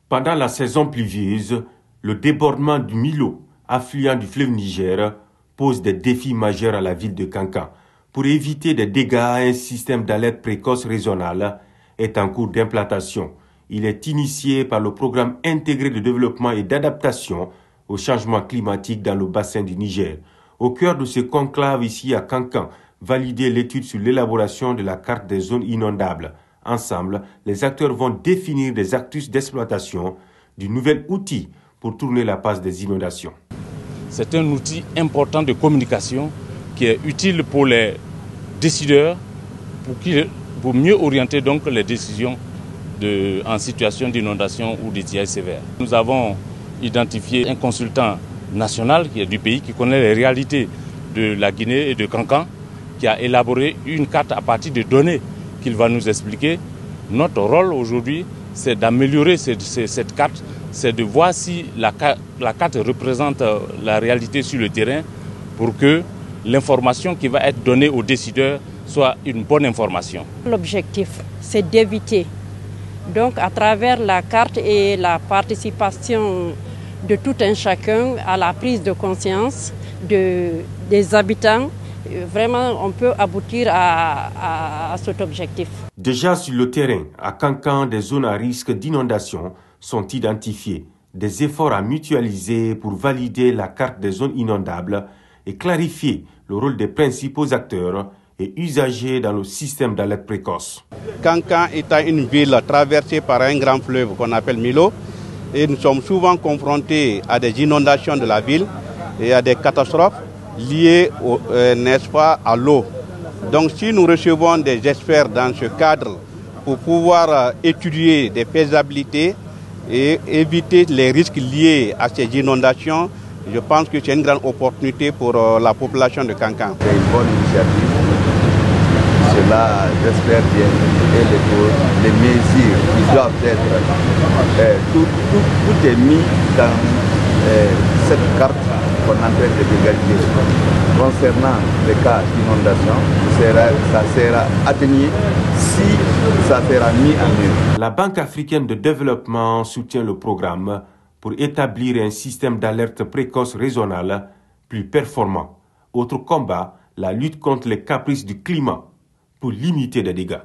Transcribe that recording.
Pendant la saison pluvieuse, le débordement du Milo, affluent du fleuve Niger, pose des défis majeurs à la ville de Kankan. Pour éviter des dégâts, un système d'alerte précoce régional est en cours d'implantation. Il est initié par le programme intégré de développement et d'adaptation au changement climatique dans le bassin du Niger. Au cœur de ce conclave ici à Kankan, valider l'étude sur l'élaboration de la carte des zones inondables. Ensemble, les acteurs vont définir des actus d'exploitation du nouvel outil pour tourner la page des inondations. C'est un outil important de communication qui est utile pour les décideurs pour mieux orienter donc les décisions en situation d'inondation ou d'étiage sévère. Nous avons identifié un consultant national qui est du pays, qui connaît les réalités de la Guinée et de Kankan, qui a élaboré une carte à partir de données qu'il va nous expliquer. Notre rôle aujourd'hui, c'est d'améliorer cette carte, c'est de voir si la carte représente la réalité sur le terrain pour que l'information qui va être donnée aux décideurs soit une bonne information. L'objectif, c'est d'éviter, donc à travers la carte et la participation de tout un chacun à la prise de conscience des habitants, vraiment on peut aboutir à cet objectif. Déjà sur le terrain, à Kankan, des zones à risque d'inondation sont identifiées. Des efforts à mutualiser pour valider la carte des zones inondables et clarifier le rôle des principaux acteurs et usagers dans le système d'alerte précoce. Kankan étant une ville traversée par un grand fleuve qu'on appelle Milo, et nous sommes souvent confrontés à des inondations de la ville et à des catastrophes liées, n'est-ce pas, à l'eau. Donc si nous recevons des experts dans ce cadre pour pouvoir étudier des faisabilités et éviter les risques liés à ces inondations, je pense que c'est une grande opportunité pour la population de Kankan. C'est une bonne initiative. Cela, j'espère bien, et les mesures qui doivent être, tout est mis dans cette carte qu'on est en train de vulgariser. Concernant les cas d'inondation, ça sera atténué si ça sera mis en œuvre. La Banque africaine de développement soutient le programme pour établir un système d'alerte précoce régional plus performant. Autre combat, la lutte contre les caprices du climat pour limiter les dégâts.